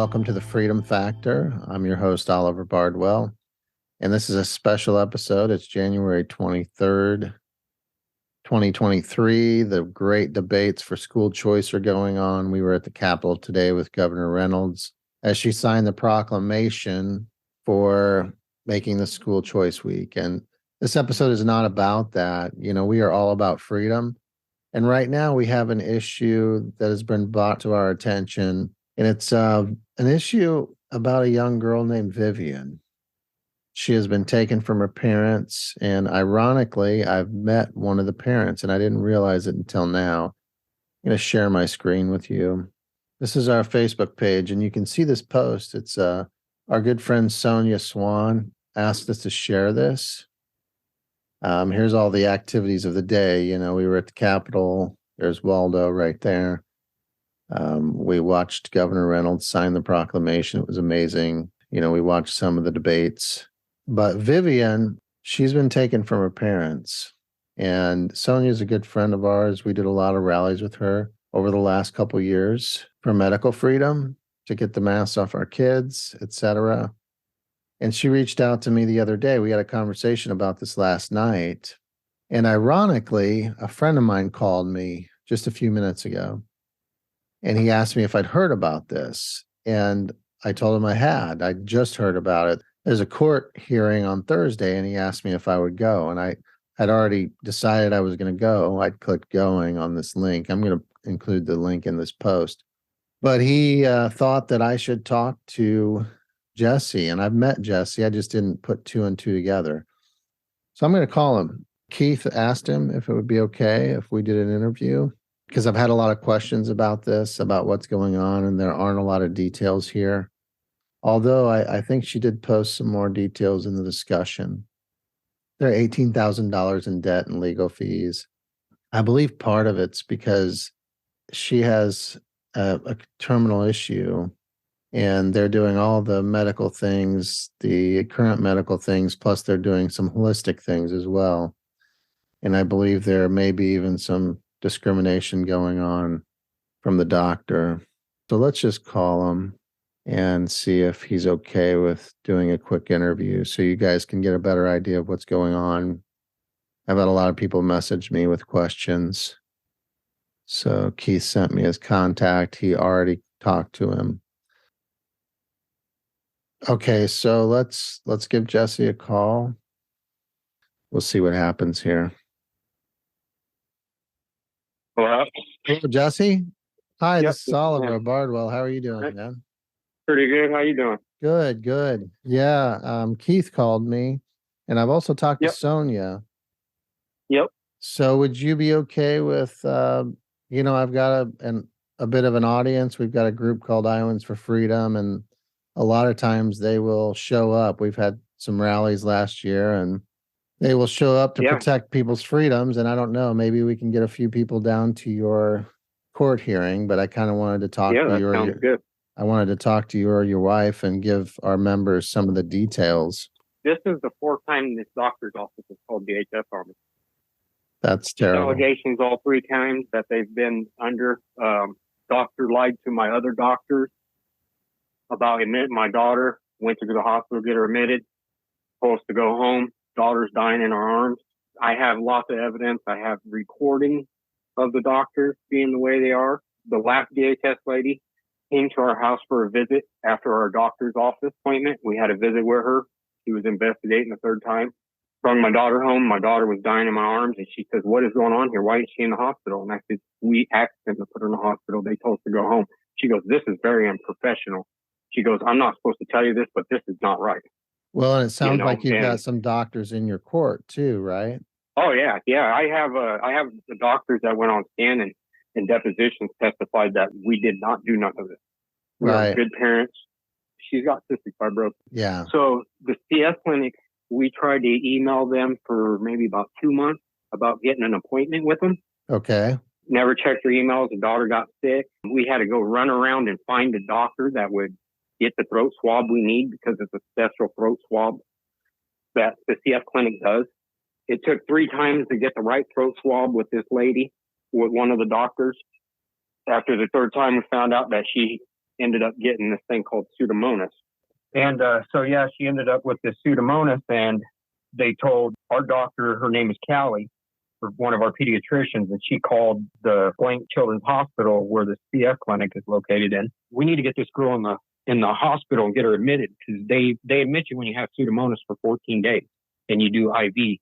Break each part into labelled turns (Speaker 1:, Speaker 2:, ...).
Speaker 1: Welcome to the Freedom Factor. I'm your host, Oliver Bardwell, and this is a special episode. It's January 23rd, 2023. The great debates for school choice are going on. We were at the Capitol today with Governor Reynolds as she signed the proclamation for making the school choice week. And this episode is not about that. We are all about freedom. And right now we have an issue that has been brought to our attention. And it's an issue about a young girl named Vivian. She has been taken from her parents. And ironically, I've met one of the parents, and I didn't realize it until now. I'm going to share my screen with you. This is our Facebook page, and you can see this post. It's our good friend Sonya Swan asked us to share this. Here's all the activities of the day. We were at the Capitol. There's Waldo right there. We watched Governor Reynolds sign the proclamation. It was amazing. We watched some of the debates. But Vivian, she's been taken from her parents. And Sonia's a good friend of ours. We did a lot of rallies with her over the last couple of years for medical freedom, to get the masks off our kids, etc. And she reached out to me the other day. We had a conversation about this last night. And ironically, a friend of mine called me just a few minutes ago. And he asked me if I'd heard about this. And I told him I had. I just heard about it. There's a court hearing on Thursday, and he asked me if I would go. And I had already decided I was going to go. I'd clicked going on this link. I'm going to include the link in this post. But he thought that I should talk to Jesse. And I've met Jesse. I just didn't put two and two together. So I'm going to call him. Keith asked him if it would be okay if we did an interview, because I've had a lot of questions about this, about what's going on, and there aren't a lot of details here. Although I think she did post some more details in the discussion. They're $18,000 in debt and legal fees. I believe part of it's because she has a terminal issue, and they're doing all the medical things, the current medical things, plus they're doing some holistic things as well. And I believe there may be even some discrimination going on from the doctor. So let's just call him and see if he's okay with doing a quick interview so you guys can get a better idea of what's going on. I've had a lot of people message me with questions. So Keith sent me his contact. He already talked to him. Okay, so let's give Jesse a call. We'll see what happens here.
Speaker 2: Hello?
Speaker 1: Hey, Jesse. Hi,
Speaker 2: Yep,
Speaker 1: this is Oliver Bardwell. How are you doing, man?
Speaker 2: Pretty good. How you doing?
Speaker 1: Good. Yeah, Keith called me, and I've also talked to Sonya.
Speaker 2: Yep.
Speaker 1: So would you be okay with, I've got a bit of an audience. We've got a group called Iowans for Freedom, and a lot of times they will show up. We've had some rallies last year, and they will show up to protect people's freedoms. And I don't know, maybe we can get a few people down to your court hearing, but I kind of wanted to talk to you.
Speaker 2: Sounds good.
Speaker 1: I wanted to talk to you or your wife and give our members some of the details.
Speaker 2: This is the fourth time this doctor's office has called DHS on me.
Speaker 1: That's terrible.
Speaker 2: Allegations all three times that they've been under. Doctor lied to my other doctors about admitting my daughter. Went to the hospital, get her admitted. Supposed to go home. Daughter's dying in her arms. I have lots of evidence. I have recordings of the doctors being the way they are. The last DHS lady came to our house for a visit after our doctor's office appointment. We had a visit with her. She was investigating the third time. Brought my daughter home. My daughter was dying in my arms, and she says, "What is going on here? Why is she in the hospital?" And I said, "We asked them to put her in the hospital. They told us to go home." She goes, "This is very unprofessional." She goes, "I'm not supposed to tell you this, but this is not right."
Speaker 1: Well, and it sounds like you've got some doctors in your court too, right?
Speaker 2: Oh yeah. I have the doctors that went on stand and depositions testified that we did not do none of this. We are good parents. She's got cystic fibrosis.
Speaker 1: Yeah.
Speaker 2: So the CS clinic, we tried to email them for maybe about 2 months about getting an appointment with them.
Speaker 1: Okay.
Speaker 2: Never checked their emails. The daughter got sick. We had to go run around and find a doctor that would get the throat swab we need, because it's a special throat swab that the CS clinic does. It took 3 times to get the right throat swab with this lady, with one of the doctors. After the third time, we found out that she ended up getting this thing called Pseudomonas. And she ended up with this Pseudomonas, and they told our doctor, her name is Callie, or one of our pediatricians, and she called the Blank Children's Hospital where the CF clinic is located in. We need to get this girl in the hospital and get her admitted, because they admit you when you have Pseudomonas for 14 days, and you do IV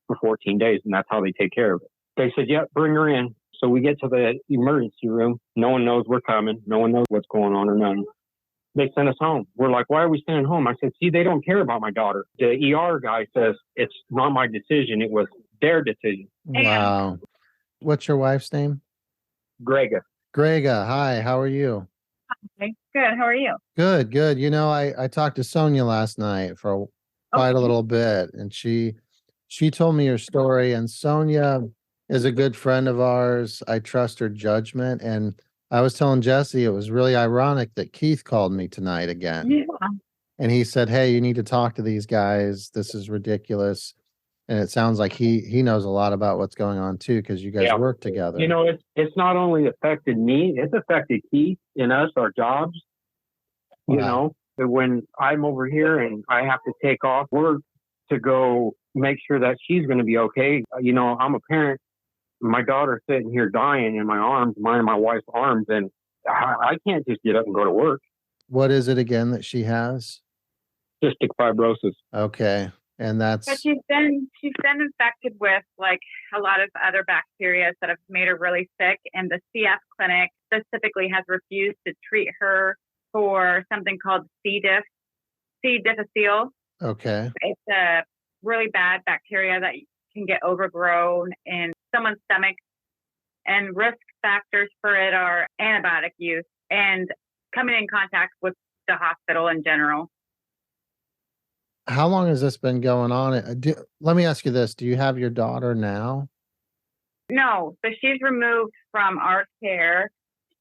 Speaker 2: for 14 days, and that's how they take care of it. They said, yeah, bring her in. So we get to the emergency room. No one knows we're coming. No one knows what's going on or nothing. They sent us home. We're like, why are we staying home? I said, see, they don't care about my daughter. The ER guy says, it's not my decision. It was their decision.
Speaker 1: Wow. What's your wife's name?
Speaker 2: Grega.
Speaker 1: Grega, hi, how are you?
Speaker 3: Okay, good. How are you?
Speaker 1: Good, good. You know, I talked to Sonya last night for quite a little bit, and she told me your story, and Sonya is a good friend of ours. I trust her judgment, and I was telling Jesse it was really ironic that Keith called me tonight again.
Speaker 3: Yeah.
Speaker 1: And he said, hey, you need to talk to these guys. This is ridiculous. And it sounds like he knows a lot about what's going on too, because you guys work together.
Speaker 2: You know, it's not only affected me, it's affected Keith and us, our jobs.
Speaker 1: Wow.
Speaker 2: You know, when I'm over here and I have to take off work to go make sure that she's going to be okay. You know, I'm a parent. My daughter's sitting here dying in my arms, mine and my wife's arms, and I can't just get up and go to work.
Speaker 1: What is it again that she has?
Speaker 2: Cystic fibrosis.
Speaker 1: Okay. And that's...
Speaker 3: But she's been infected with like a lot of other bacteria that have made her really sick. And the CF clinic specifically has refused to treat her for something called C. difficile.
Speaker 1: Okay.
Speaker 3: It's a really bad bacteria that can get overgrown in someone's stomach, and risk factors for it are antibiotic use and coming in contact with the hospital in general.
Speaker 1: How long has this been going on? Let me ask you this. Do you have your daughter now?
Speaker 3: No. So she's removed from our care.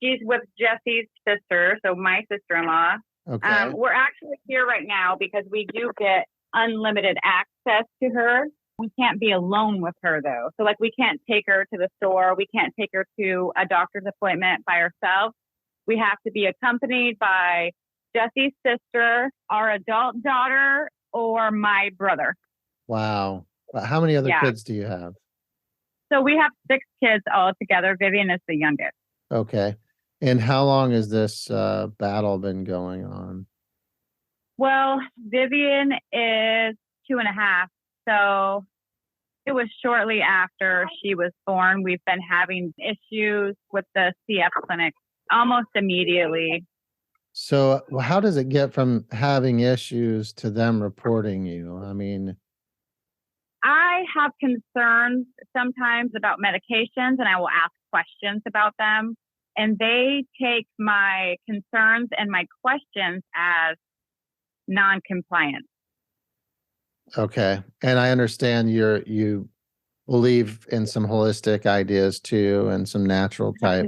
Speaker 3: She's with Jesse's sister, so my sister-in-law.
Speaker 1: Okay.
Speaker 3: We're actually here right now because we do get unlimited access to her. We can't be alone with her, though. So, like, we can't take her to the store. We can't take her to a doctor's appointment by ourselves. We have to be accompanied by Jesse's sister, our adult daughter, or my brother.
Speaker 1: Wow. How many other kids do you have?
Speaker 3: So we have 6 kids all together. Vivian is the youngest.
Speaker 1: Okay. And how long has this battle been going on?
Speaker 3: Well, Vivian is 2.5. So it was shortly after she was born. We've been having issues with the CF clinic almost immediately.
Speaker 1: So how does it get from having issues to them reporting you? I mean,
Speaker 3: I have concerns sometimes about medications, and I will ask questions about them. And they take my concerns and my questions as non-compliant.
Speaker 1: okay. And I understand you believe in some holistic ideas too, and some natural type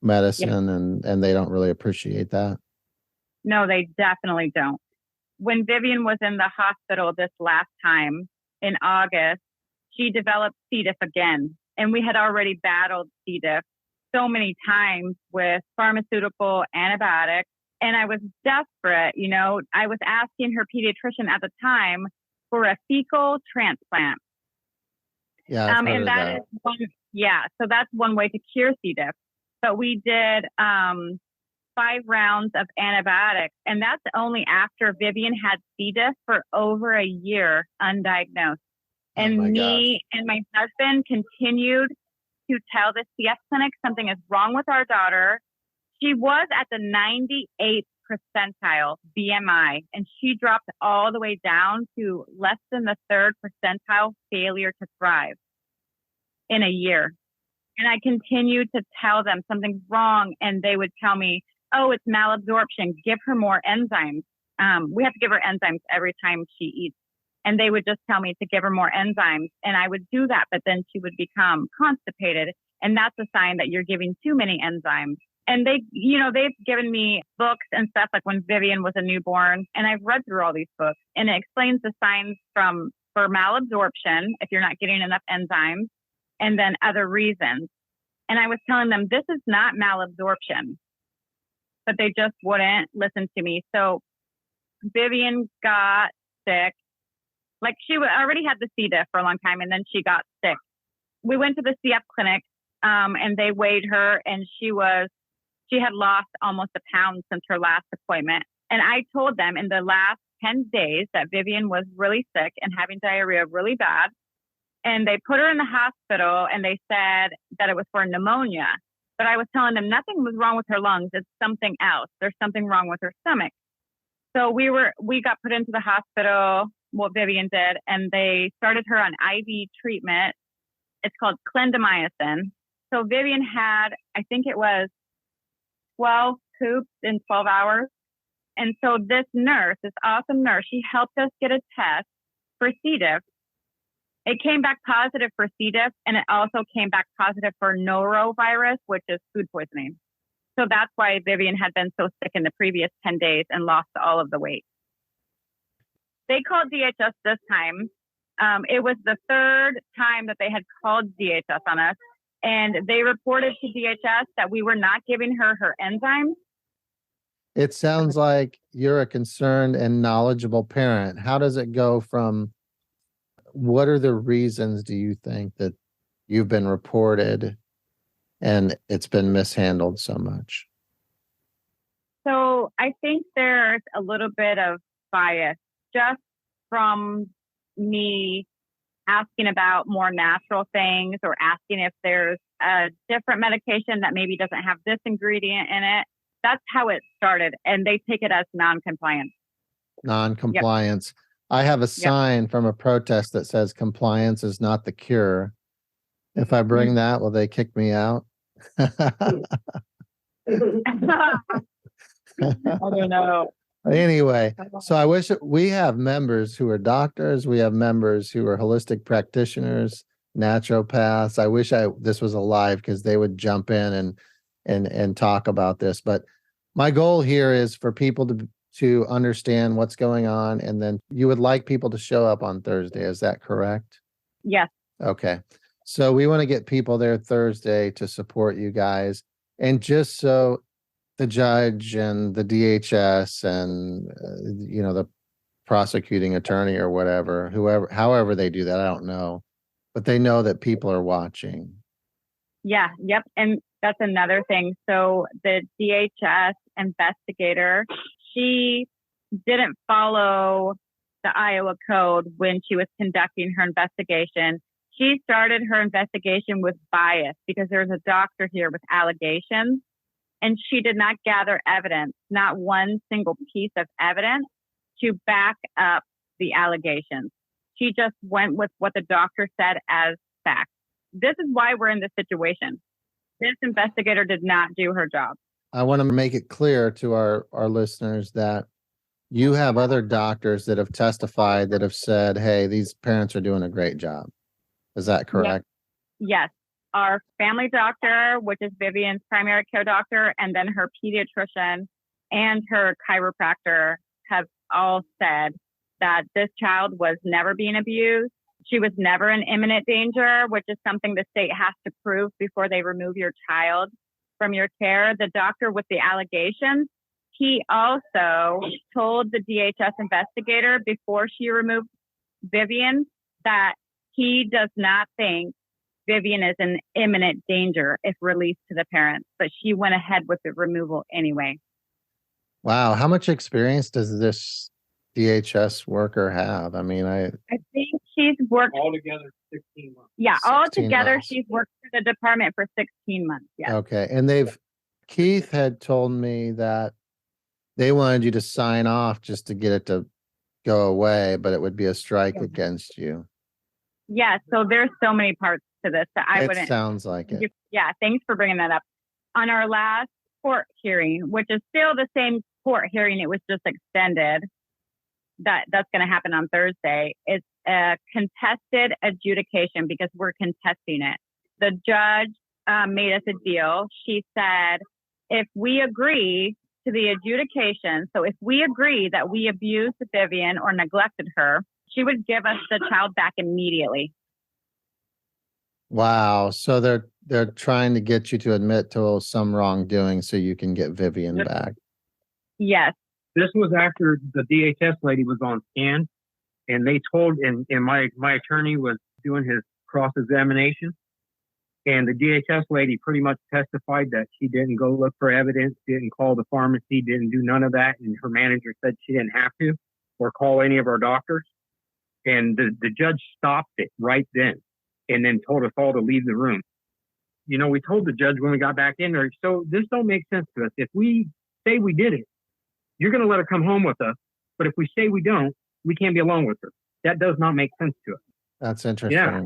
Speaker 1: medicine, and they don't really appreciate that.
Speaker 3: No, they definitely don't. When Vivian was in the hospital this last time in August, she developed C. diff again. And we had already battled C. diff so many times with pharmaceutical antibiotics. And I was desperate, you know. I was asking her pediatrician at the time for a fecal transplant.
Speaker 1: Yeah, I've heard
Speaker 3: and
Speaker 1: of
Speaker 3: that
Speaker 1: that.
Speaker 3: is one, so that's one way to cure C. diff. But we did 5 rounds of antibiotics, and that's only after Vivian had C. diff for over a year undiagnosed. And me and my husband continued to tell the CF clinic something is wrong with our daughter. She was at the 98th percentile BMI, and she dropped all the way down to less than the 3rd percentile failure to thrive in a year. And I continued to tell them something's wrong, and they would tell me, oh, it's malabsorption. Give her more enzymes. We have to give her enzymes every time she eats. And they would just tell me to give her more enzymes. And I would do that, but then she would become constipated. And that's a sign that you're giving too many enzymes. And they've given me books and stuff like when Vivian was a newborn. And I've read through all these books, and it explains the signs for malabsorption, if you're not getting enough enzymes, and then other reasons. And I was telling them, this is not malabsorption. but they just wouldn't listen to me. So Vivian got sick. Like she already had the C. diff for a long time, and then she got sick. We went to the CF clinic, and they weighed her, and she had lost almost a pound since her last appointment. And I told them in the last 10 days that Vivian was really sick and having diarrhea really bad. And they put her in the hospital, and they said that it was for pneumonia. But I was telling them nothing was wrong with her lungs. It's something else. There's something wrong with her stomach. So we got put into the hospital, what Vivian did, and they started her on IV treatment. It's called clindamycin. So Vivian had, I think it was 12 poops in 12 hours. And so this awesome nurse, she helped us get a test for C. diff. It came back positive for C. diff, and it also came back positive for norovirus, which is food poisoning. So that's why Vivian had been so sick in the previous 10 days and lost all of the weight. They called DHS this time. It was the third time that they had called DHS on us, and they reported to DHS that we were not giving her enzymes.
Speaker 1: It sounds like you're a concerned and knowledgeable parent. How does it go from, what are the reasons do you think that you've been reported and it's been mishandled so much?
Speaker 3: So I think there's a little bit of bias just from me asking about more natural things, or asking if there's a different medication that maybe doesn't have this ingredient in it. That's how it started. And they take it as non-compliance.
Speaker 1: Non-compliance. Yep. I have a sign from a protest that says compliance is not the cure. If I bring that, will they kick me out?
Speaker 3: I don't know.
Speaker 1: Anyway, so I wish we have members who are doctors. We have members who are holistic practitioners, naturopaths. I wish this was alive, because they would jump in and talk about this. But my goal here is for people to understand what's going on, and then you would like people to show up on Thursday. Is that correct?
Speaker 3: Yes.
Speaker 1: Okay. So we want to get people there Thursday to support you guys. And just so the judge and the DHS and, the prosecuting attorney or whatever, however they do that, I don't know, but they know that people are watching.
Speaker 3: Yeah. Yep. And that's another thing. So the DHS investigator, she didn't follow the Iowa code when she was conducting her investigation. She started her investigation with bias because there's a doctor here with allegations, and she did not gather evidence, not one single piece of evidence to back up the allegations. She just went with what the doctor said as fact. This is why we're in this situation. This investigator did not do her job.
Speaker 1: I want to make it clear to our listeners that you have other doctors that have testified that have said, hey, these parents are doing a great job. Is that correct?
Speaker 3: Yes. Our family doctor, which is Vivian's primary care doctor, and then her pediatrician and her chiropractor have all said that this child was never being abused. She was never in imminent danger, which is something the state has to prove before they remove your child from your care. The doctor with the allegations, he also told the DHS investigator before she removed Vivian that he does not think Vivian is in imminent danger if released to the parents, but she went ahead with the removal anyway.
Speaker 1: Wow. How much experience does this DHS worker have? I mean, I
Speaker 3: think she's worked
Speaker 2: altogether 16 months.
Speaker 3: Yeah,
Speaker 1: 16
Speaker 3: altogether
Speaker 1: months.
Speaker 3: She's worked for the department for 16 months. Yeah.
Speaker 1: Okay. And Keith had told me that they wanted you to sign off just to get it to go away, but it would be a strike against you.
Speaker 3: Yeah. So there's so many parts to this that I wouldn't.
Speaker 1: It sounds like it.
Speaker 3: Yeah. Thanks for bringing that up. On our last court hearing, which is still the same court hearing, it was just extended. That's going to happen on Thursday. It's a contested adjudication because we're contesting it. The judge made us a deal. She said, if we agree to the adjudication, so if we agree that we abused Vivian or neglected her, she would give us the child back immediately.
Speaker 1: Wow. So they're trying to get you to admit to some wrongdoing so you can get Vivian
Speaker 2: Yep.
Speaker 1: back.
Speaker 3: Yes.
Speaker 2: This was after the DHS lady was on scan, and they told, and my attorney was doing his cross-examination, and the DHS lady pretty much testified that she didn't go look for evidence, didn't call the pharmacy, didn't do none of that, and her manager said she didn't have to, or call any of our doctors. And the judge stopped it right then, and then told us all to leave the room. You know, we told the judge when we got back in there, so this don't make sense to us. If we say we did it, you're going to let her come home with us. But if we say we don't, we can't be alone with her. That does not make sense to us.
Speaker 1: That's interesting.
Speaker 2: Yeah.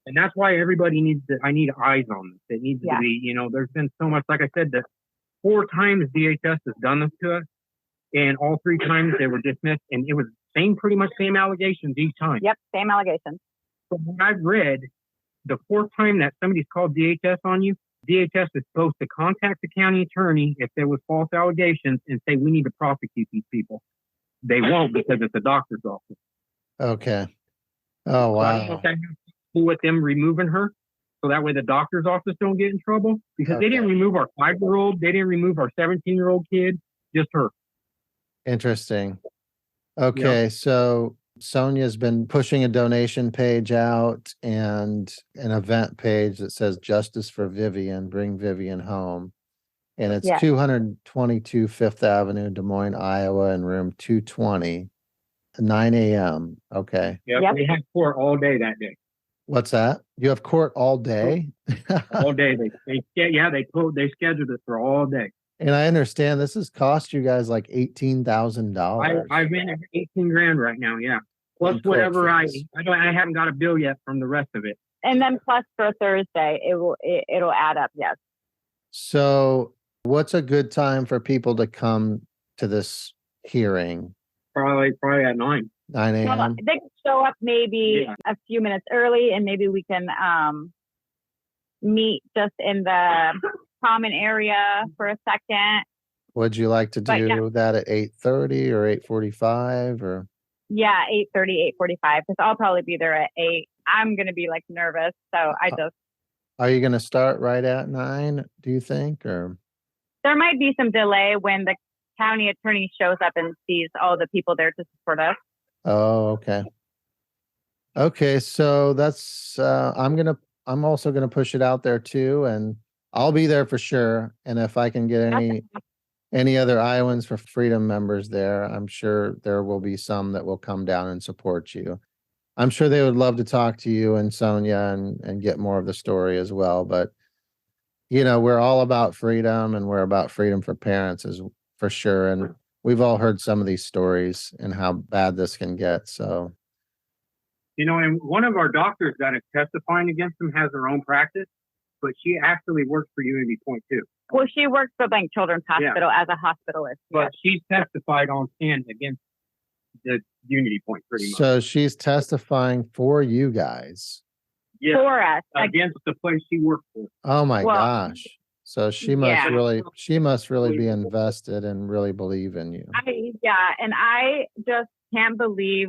Speaker 2: And that's why everybody I need eyes on this. It needs to be, you know, there's been so much, like I said, that 4 times DHS has done this to us. And all 3 times they were dismissed. And it was pretty much same allegations each time.
Speaker 3: Yep. Same allegations.
Speaker 2: From what I've read, the 4th time that somebody's called DHS on you, DHS is supposed to contact the county attorney if there was false allegations and say, we need to prosecute these people. They won't because it's a doctor's office.
Speaker 1: Okay. Oh,
Speaker 2: So I don't know
Speaker 1: wow.
Speaker 2: if that has to do with them removing her, so that way the doctor's office don't get in trouble. Because they didn't remove our 5-year-old, they didn't remove our 17-year-old kid, just her.
Speaker 1: Interesting. Okay, so Sonia's been pushing a donation page out and an event page that says Justice for Vivian, Bring Vivian Home. And it's 222 Fifth Avenue, Des Moines, Iowa, in room 220, 9 a.m. Okay.
Speaker 2: Yeah, we had court all day that day.
Speaker 1: What's that? You have court all day?
Speaker 2: All day. They scheduled it for all day.
Speaker 1: And I understand this has cost you guys like $18,000.
Speaker 2: I've been at 18 grand right now. Yeah. Plus whatever I haven't got a bill yet from the rest of it.
Speaker 3: And then plus for Thursday, it'll add up. Yes.
Speaker 1: So what's a good time for people to come to this hearing?
Speaker 2: Probably at 9.
Speaker 1: 9 a.m.
Speaker 3: They can show up maybe a few minutes early, and maybe we can meet just in the common area for a second.
Speaker 1: Would you like to do that at 8:30 or 8:45 or?
Speaker 3: Yeah, 8:30, 8:45, because I'll probably be there at 8. I'm going to be like nervous. So
Speaker 1: Are you going to start right at 9, do you think? Or
Speaker 3: there might be some delay when the county attorney shows up and sees all the people there to support us.
Speaker 1: Oh, okay. Okay, so that's I'm also gonna push it out there too, and I'll be there for sure. And if I can get any other Iowans for Freedom members there, I'm sure there will be some that will come down and support you. I'm sure they would love to talk to you and Sonya and get more of the story as well. But you know, we're all about freedom, and we're about freedom for parents is for sure. And we've all heard some of these stories and how bad this can get. So,
Speaker 2: you know, and one of our doctors that is testifying against him has her own practice, but she actually works for Unity Point too.
Speaker 3: Well, she works for Bank Children's Hospital as a hospitalist.
Speaker 2: But she's testified on stand against the Unity Point pretty much.
Speaker 1: So she's testifying for you guys.
Speaker 2: Yeah,
Speaker 3: for us.
Speaker 2: Against the place she works for.
Speaker 1: Oh my gosh. So she must really be invested and really believe in you.
Speaker 3: And I just can't believe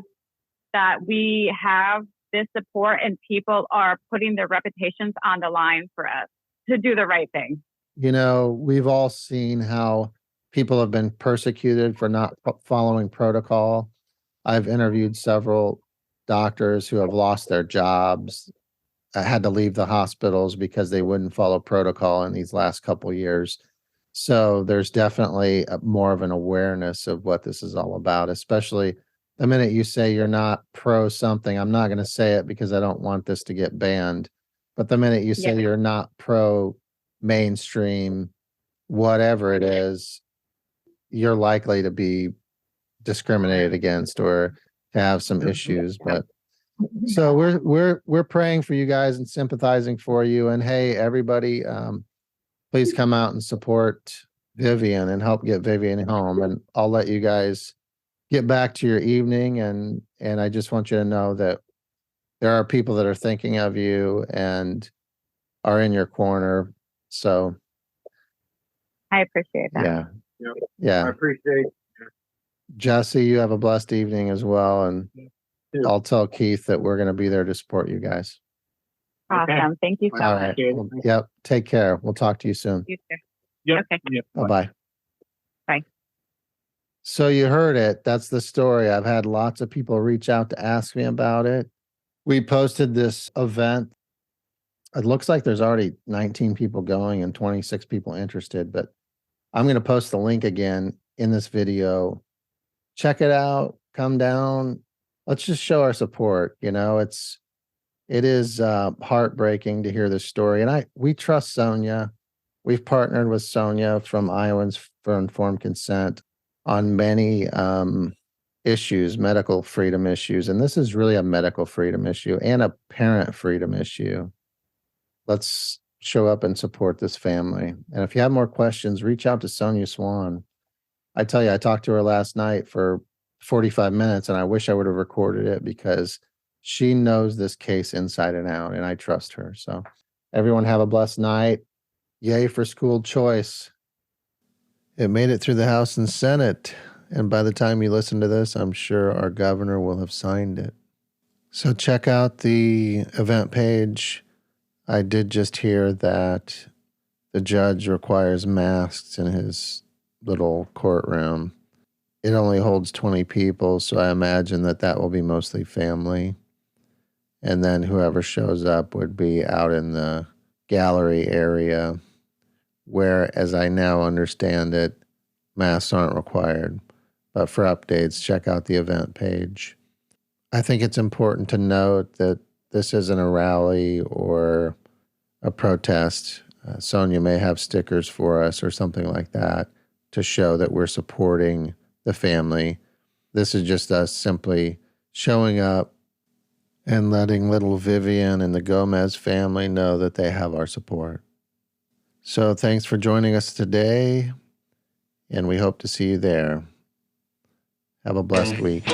Speaker 3: that we have this support and people are putting their reputations on the line for us to do the right thing.
Speaker 1: You know, we've all seen how people have been persecuted for not following protocol. I've interviewed several doctors who have lost their jobs, had to leave the hospitals because they wouldn't follow protocol in these last couple of years. So there's definitely more of an awareness of what this is all about, especially the minute you say you're not pro something. I'm not going to say it because I don't want this to get banned, but the minute you say you're not pro mainstream, whatever it is, you're likely to be discriminated against or to have some issues. But so we're praying for you guys and sympathizing for you. And hey, everybody, please come out and support Vivian and help get Vivian home. And I'll let you guys get back to your evening. And I just want you to know that there are people that are thinking of you and are in your corner. So
Speaker 3: I appreciate that.
Speaker 1: Yeah.
Speaker 2: I appreciate it.
Speaker 1: Jesse, you have a blessed evening as well. And I'll tell Keith that we're going to be there to support you guys.
Speaker 3: Awesome. Thank you so
Speaker 1: All
Speaker 3: much.
Speaker 1: right.
Speaker 2: Appreciate it.
Speaker 1: Well, yep. Take care. We'll talk to you soon.
Speaker 3: You too.
Speaker 2: Yep.
Speaker 3: Okay.
Speaker 2: Yep.
Speaker 1: Bye-bye.
Speaker 3: Bye.
Speaker 1: So you heard it. That's the story. I've had lots of people reach out to ask me about it. We posted this event. It looks like there's already 19 people going and 26 people interested, but I'm going to post the link again in this video. Check it out. Come down. Let's just show our support. You know, it is heartbreaking to hear this story. And we trust Sonya. We've partnered with Sonya from Iowans for Informed Consent on many issues, medical freedom issues. And this is really a medical freedom issue and a parent freedom issue. Let's show up and support this family. And if you have more questions, reach out to Sonya Swan. I tell you, I talked to her last night for 45 minutes, and I wish I would have recorded it because she knows this case inside and out, and I trust her. So everyone have a blessed night. Yay for school choice. It made it through the House and Senate. And by the time you listen to this, I'm sure our governor will have signed it. So check out the event page. I did just hear that the judge requires masks in his little courtroom. It only holds 20 people, so I imagine that will be mostly family. And then whoever shows up would be out in the gallery area where, as I now understand it, masks aren't required. But for updates, check out the event page. I think it's important to note that this isn't a rally or a protest. Sonya may have stickers for us or something like that to show that we're supporting the family. This is just us simply showing up and letting little Vivian and the Gomez family know that they have our support. So thanks for joining us today, and we hope to see you there. Have a blessed week.